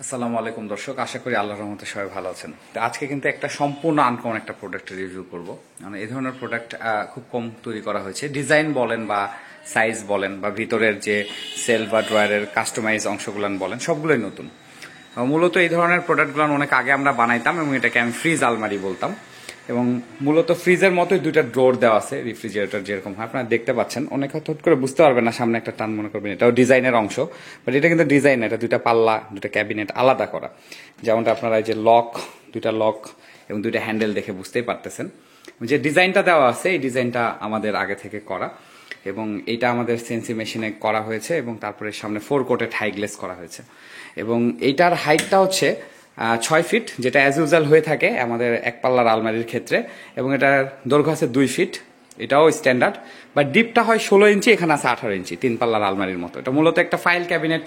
আসসালামু আলাইকুম দর্শক, আশা করি আল্লাহর রহমতে সবাই ভালো আছেন। তো আজকে কিন্তু একটা সম্পূর্ণ আনকমন একটা প্রোডাক্টের রিভিউ করব। মানে এই ধরনের প্রোডাক্ট খুব কম তৈরি করা হয়েছে। ডিজাইন বলেন বা সাইজ বলেন বা ভিতরের যে সেল বা ড্রয়ারের কাস্টমাইজ অংশগুলান বলেন, সবগুলোই নতুন। মূলত এই ধরনের প্রোডাক্টগুলো অনেক আগে আমরা বানাইতাম এবং এটাকে আমি ফ্রিজ আলমারি বলতাম। এবং মূলত ফ্রিজের মতোই দুইটা ড্রোর দেওয়া আছে, রেফ্রিজারেটর যেরকম হয় আপনারা দেখতে পাচ্ছেন। অনেক হঠাৎ করে বুঝতে পারবেন না, সামনে একটা টান মনে করবেন এটাও ডিজাইনের অংশ, বাট এটা কিন্তু ডিজাইন না, এটা দুইটা পাল্লা, দুইটা ক্যাবিনেট আলাদা করা। যেমনটা আপনারা এই যে দুইটা লক এবং দুইটা হ্যান্ডেল দেখে বুঝতেই পারতেছেন। যে ডিজাইনটা দেওয়া আছে এই ডিজাইনটা আমাদের আগে থেকে করা, এবং এটা আমাদের সেন্সি মেশিনে করা হয়েছে এবং তারপরে সামনে 4 কোটেড হাই গ্লেস করা হয়েছে। এবং এইটার হাইটটা হচ্ছে 6 ফিট, যেটা অ্যাজ ইউজুয়াল হয়ে থাকে আমাদের এক পাল্লার আলমারির ক্ষেত্রে, এবং এটার দৈর্ঘ্য আছে 2 ফিট, এটাও স্ট্যান্ডার্ড। বাট ডিপটা হয় 16 ইঞ্চি, এখানে আছে 18 ইঞ্চি, 3 পাল্লার আলমারির মতো। এটা মূলত একটা ফাইল ক্যাবিনেট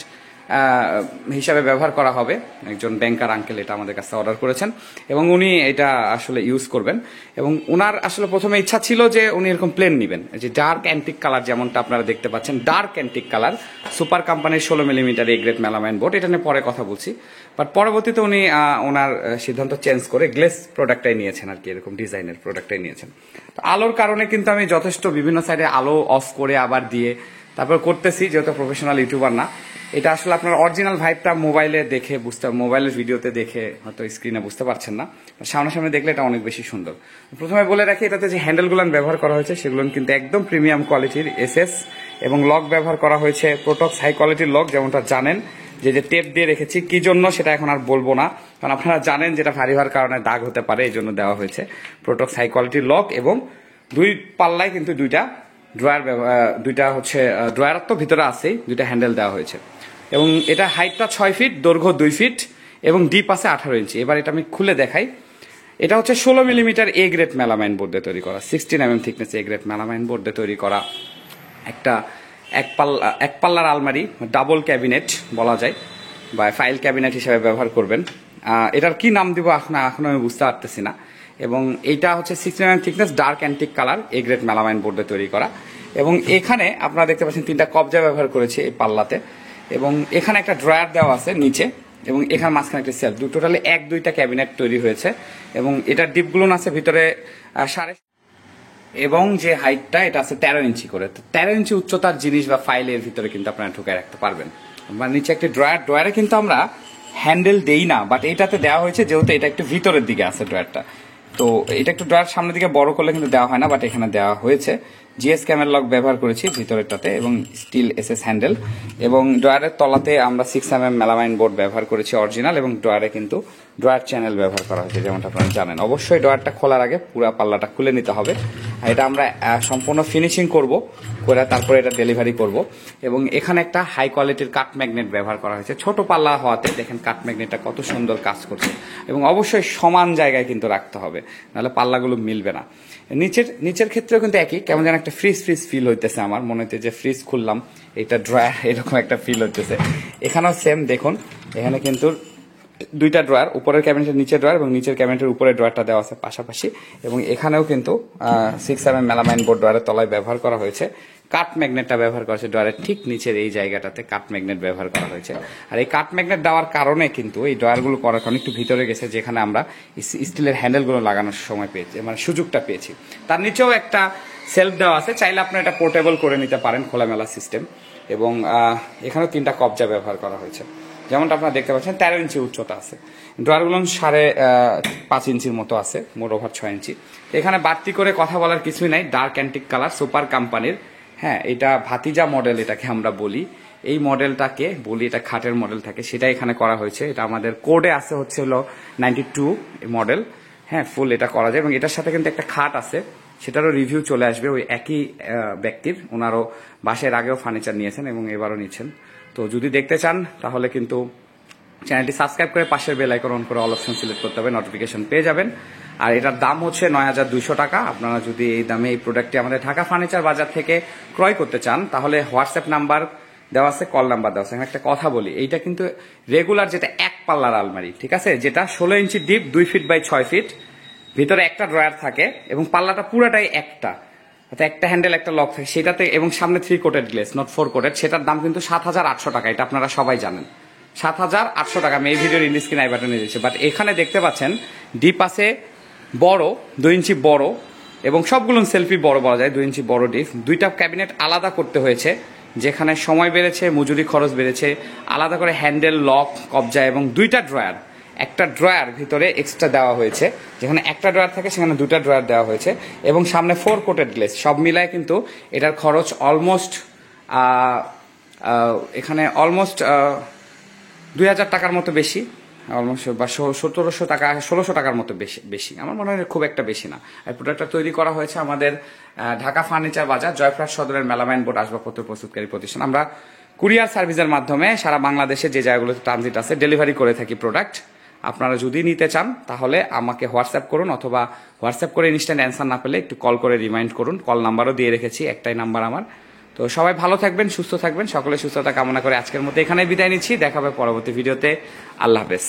হিসাবে ব্যবহার করা হবে। একজন ব্যাংকার আঙ্কেল এটা আমাদের কাছে অর্ডার করেছেন এবং উনি এটা আসলে ইউজ করবেন। এবং ওনার আসলে প্রথমে ইচ্ছা ছিল যে উনি এরকম প্লেন নেবেন, যে ডার্ক অ্যান্টিক কালার, যেমনটা আপনারা দেখতে পাচ্ছেন ডার্ক অ্যান্টিক কালার, সুপার কোম্পানির 16 millimetre A grade melamine board. এটা নিয়ে পরে কথা বলছি, বাট পরবর্তীতে উনি ওনার সিদ্ধান্ত চেঞ্জ করে গ্লেস প্রোডাক্টটাই নিয়েছেন আর কি, এরকম ডিজাইনের প্রোডাক্টটাই নিয়েছেন। তো আলোর কারণে কিন্তু আমি যথেষ্ট বিভিন্ন সাইডে আলো অফ করে আবার দিয়ে তারপর করতেছি, যেহেতু প্রফেশনাল ইউটিউবার না। এটা আসলে আপনার অরিজিনাল ভাইবটা মোবাইলে দেখে মোবাইলের ভিডিওতে দেখে হয়তো স্ক্রিনে বুঝতে পারছেন না, সামনাসামনি দেখলে এটা অনেক বেশি সুন্দর। প্রথমে বলে রাখি, এটাতে যে হ্যান্ডেলগুলো ব্যবহার করা হয়েছে সেগুলো কিন্তু একদম প্রিমিয়াম কোয়ালিটির এসএস, এবং লক ব্যবহার করা হয়েছে প্রোটক্স হাই কোয়ালিটির লক। যেমনটা জানেন যে টেপ দিয়ে রেখেছি, কি জন্য সেটা এখন আর বলবো না, কারণ আপনারা জানেন যেটা ভারী হওয়ার কারণে দাগ হতে পারে, এই জন্য দেওয়া হয়েছে প্রোটক্স হাই কোয়ালিটির লক। এবং দুই পাল্লায় কিন্তু দুইটা ড্রয়ার তো ভিতরে আছেই, দুইটা হ্যান্ডেল দেওয়া হয়েছে। এবং এটা হাইটটা 6 ফিট, দৈর্ঘ্য 2 ফিট এবং ডিপ আছে 18 ইঞ্চি। এবার এটা আমি খুলে দেখাই। এটা হচ্ছে 16 millimetre A grade melamine board দিয়ে তৈরি করা, 16 mm thickness A grade melamine board দিয়ে তৈরি করা একটা এক পাল্লার আলমারি, ডাবল ক্যাবিনেট বলা যায়, বা ফাইল ক্যাবিনেট হিসেবে ব্যবহার করবেন। এটার কি নাম দিব এখন আমি বুঝতে পারতেছি না। এবং এইটা হচ্ছে 16 mm thickness dark antique colour A grade melamine board দিয়ে তৈরি করা। এবং এখানে আপনারা দেখতে পাচ্ছেন 3টা কবজা ব্যবহার করেছি এই পাল্লাতে, এবং এখানে একটা ড্রয়ার দেওয়া আছে নিচে, এবং এখানে মাঝখানে একটা সেলফ, টোটালি 1-2টা ক্যাবিনেট তৈরি হয়েছে। এবং এটার ডিপগুলো আছে ভিতরে 7.5, এবং যে হাইটটা এটা আছে 13 ইঞ্চি করে। 13 ইঞ্চি উচ্চতার জিনিস বা ফাইলের ভিতরে কিন্তু আপনারা ঢুকায় রাখতে পারবেন। মানে নিচে একটা ড্রয়ারে কিন্তু আমরা হ্যান্ডেল দেই না, বাট এটাতে দেওয়া হয়েছে যেহেতু এটা একটু ভিতরের দিকে আছে ড্রয়ারটা, তো এটা একটু ড্রয়ার সামনের দিকে বড় করলে কিন্তু দেওয়া হয় না, বাট এখানে দেওয়া হয়েছে। জিএস ক্যামেল লক ব্যবহার করেছি ভিতরেরটাতে, এবং স্টিল এসএস হ্যান্ডেল। এবং ড্রয়ারের তলাতে আমরা 6 mm মেলামাইন বোর্ড ব্যবহার করেছি অরিজিনাল, এবং ড্রয়ারে কিন্তু ড্রয়ার চ্যানেল ব্যবহার করা হয়েছে, যেমনটা আপনারা জানেন। অবশ্যই ড্রয়ারটা খোলার আগে পুরো পাল্লাটা খুলে নিতে হবে। এটা আমরা সম্পূর্ণ ফিনিশিং করে তারপরে এটা ডেলিভারি করব। এবং এখানে একটা হাই কোয়ালিটির কাট ম্যাগনেট ব্যবহার করা হয়েছে, ছোট পাল্লা হওয়াতে দেখেন কাট ম্যাগনেটটা কত সুন্দর কাজ করছে। এবং অবশ্যই সমান জায়গায় কিন্তু রাখতে হবে, নাহলে পাল্লাগুলো মিলবে না। নিচের ক্ষেত্রেও কিন্তু একই, কেমন যেন একটা ফ্রিজ ফিল হইতেছে, আমার মনে হচ্ছে যে ফ্রিজ খুললাম, এটা ড্রয়ার, এরকম একটা ফিল হইতেছে। এখানেও সেম দেখুন, এখানে কিন্তু 2টা ড্রয়ার, উপরের ক্যাবিনেটের নিচের ড্রয়ার এবং নিচের ক্যাবিনেটের উপরে ড্রয়ারটা দেওয়া আছে পাশাপাশি। এবং এখানেও কিন্তু 6 mm মেলামাইন বোর্ড ড্রয়ারের তলায় ব্যবহার করা হয়েছে। কাট ম্যাগনেটটা ব্যবহার করা হয়েছে ড্রয়ারের ঠিক নিচের এই জায়গাটাতে, কাট ম্যাগনেট ব্যবহার করা হয়েছে। আর এই কাট ম্যাগনেট দেওয়ার কারণে কিন্তু এই ড্রয়ারগুলো করার কারণে একটু ভিতরে গেছে, যেখানে আমরা স্টিলের হ্যান্ডেলগুলো লাগানোর সময় পেয়েছি, মানে সুযোগটা পেয়েছি। তার নিচেও একটা সেলফ দেওয়া আছে, চাইলে আপনারা এটা পোর্টেবল করে নিতে পারেন, খোলামেলা সিস্টেম। এবং এখানেও 3টা কবজা ব্যবহার করা হয়েছে, যেমনটা আপনারা দেখতে পাচ্ছেন। 13 ইঞ্চি উচ্চতা আছে, ড্রয়ারগুলো 5.5 ইঞ্চির মতো আছে, মোট ওভার 6 ইঞ্চি। এখানে বাড়তি করে কথা বলার কিছুই নাই, ডার্ক অ্যান্টিক কালার সুপার কোম্পানির। হ্যাঁ, এটা ভাতিজা মডেল এটাকে আমরা বলি, এই মডেলটাকে বলি, এটা খাটের মডেল থাকে, সেটা এখানে করা হয়েছে। এটা আমাদের কোডে আছে হচ্ছে হলো 92 মডেল। হ্যাঁ, ফুল এটা করা যায়। এবং এটার সাথে কিন্তু একটা খাট আছে, সেটারও রিভিউ চলে আসবে ওই একই ব্যক্তির। ওনারও বাসার আগেও ফার্নিচার নিয়েছেন এবং এবারও নিচ্ছেন। তো যদি দেখতে চান তাহলে কিন্তু চ্যানেলটি সাবস্ক্রাইব করে পাশের বেল আইকন অন করে অল অপশন সিলেক্ট করতে হবে, নোটিফিকেশন পেয়ে যাবেন। আর এটার দাম হচ্ছে 9200 টাকা। আপনারা যদি এই দামে এই প্রোডাক্টটি আমাদের ঢাকা ফার্নিচার বাজার থেকে ক্রয় করতে চান, তাহলে হোয়াটসঅ্যাপ নাম্বার দেওয়া আছে, কল নাম্বার দেওয়া আছে। একটা কথা বলি, এইটা কিন্তু রেগুলার যেটা এক পাল্লার আলমারি, ঠিক আছে, যেটা 16 ইঞ্চি ডিপ, 2 ফিট বাই 6 ফিট, ভিতরে একটা ড্রয়ার থাকে এবং পাল্লাটা পুরাটাই একটা হ্যান্ডেল একটা লক থাকে সেটাতে, এবং সামনে 3 কোটেড গ্লেস, নট 4 কোটেড। সেটার দাম কিন্তু 7800 টাকা, এটা আপনারা সবাই জানেন। 7,800 টাকা। আমি এই ভিডিওর ইন্ডিস স্ক্রিন আই বাটনে দিয়েছি। বাট এখানে দেখতে পাচ্ছেন ডিপ আছে বড়, 2 ইঞ্চি বড়, এবং সবগুলো সেলফি বড় বলা যায়, 2 ইঞ্চি বড় ডিপ। দুইটা ক্যাবিনেট আলাদা করতে হয়েছে, যেখানে সময় বেড়েছে, মজুরি খরচ বেড়েছে। আলাদা করে হ্যান্ডেল, লক, কবজা এবং দুইটা ড্রয়ার, একটা ড্রয়ার ভিতরে এক্সট্রা দেওয়া হয়েছে, যেখানে একটা ড্রয়ার থাকে সেখানে দুটা ড্রয়ার দেওয়া হয়েছে, এবং সামনে 4 কোটেড গ্লেস। সব মিলায় কিন্তু এটার খরচ অলমোস্ট এখানে অলমোস্ট 2,000 টাকার মতো বেশি, অলমোস্ট, বা 1,700 টাকা, 1,600 টাকার মতো বেশি। আমার মনে হয় খুব একটা বেশি না। এই প্রোডাক্টটা তৈরি করা হয়েছে আমাদের ঢাকা ফার্নিচার বাজার, জয়প্রাট সদরের মেলামাইন বোর্ড আসবাবপত্র প্রস্তুতকারী প্রতিষ্ঠান। আমরা কুরিয়ার সার্ভিসের মাধ্যমে সারা বাংলাদেশে যে জায়গাগুলোতে ট্রানজিট আছে ডেলিভারি করে থাকি প্রোডাক্ট। আপনারা যদি নিতে চান তাহলে আমাকে হোয়াটসঅ্যাপ করুন, অথবা হোয়াটসঅ্যাপ করে ইনস্ট্যান্ট অ্যান্সার না পেলে একটু কল করে রিমাইন্ড করুন। কল নাম্বারও দিয়ে রেখেছি, একটাই নাম্বার আমার। তো সবাই ভালো থাকবেন, সুস্থ থাকবেন, সকলে সুস্থতা কামনা করে আজকের মতো এখানে বিদায় নিচ্ছি। দেখা হবে পরবর্তী ভিডিওতে। আল্লাহ হাফেজ।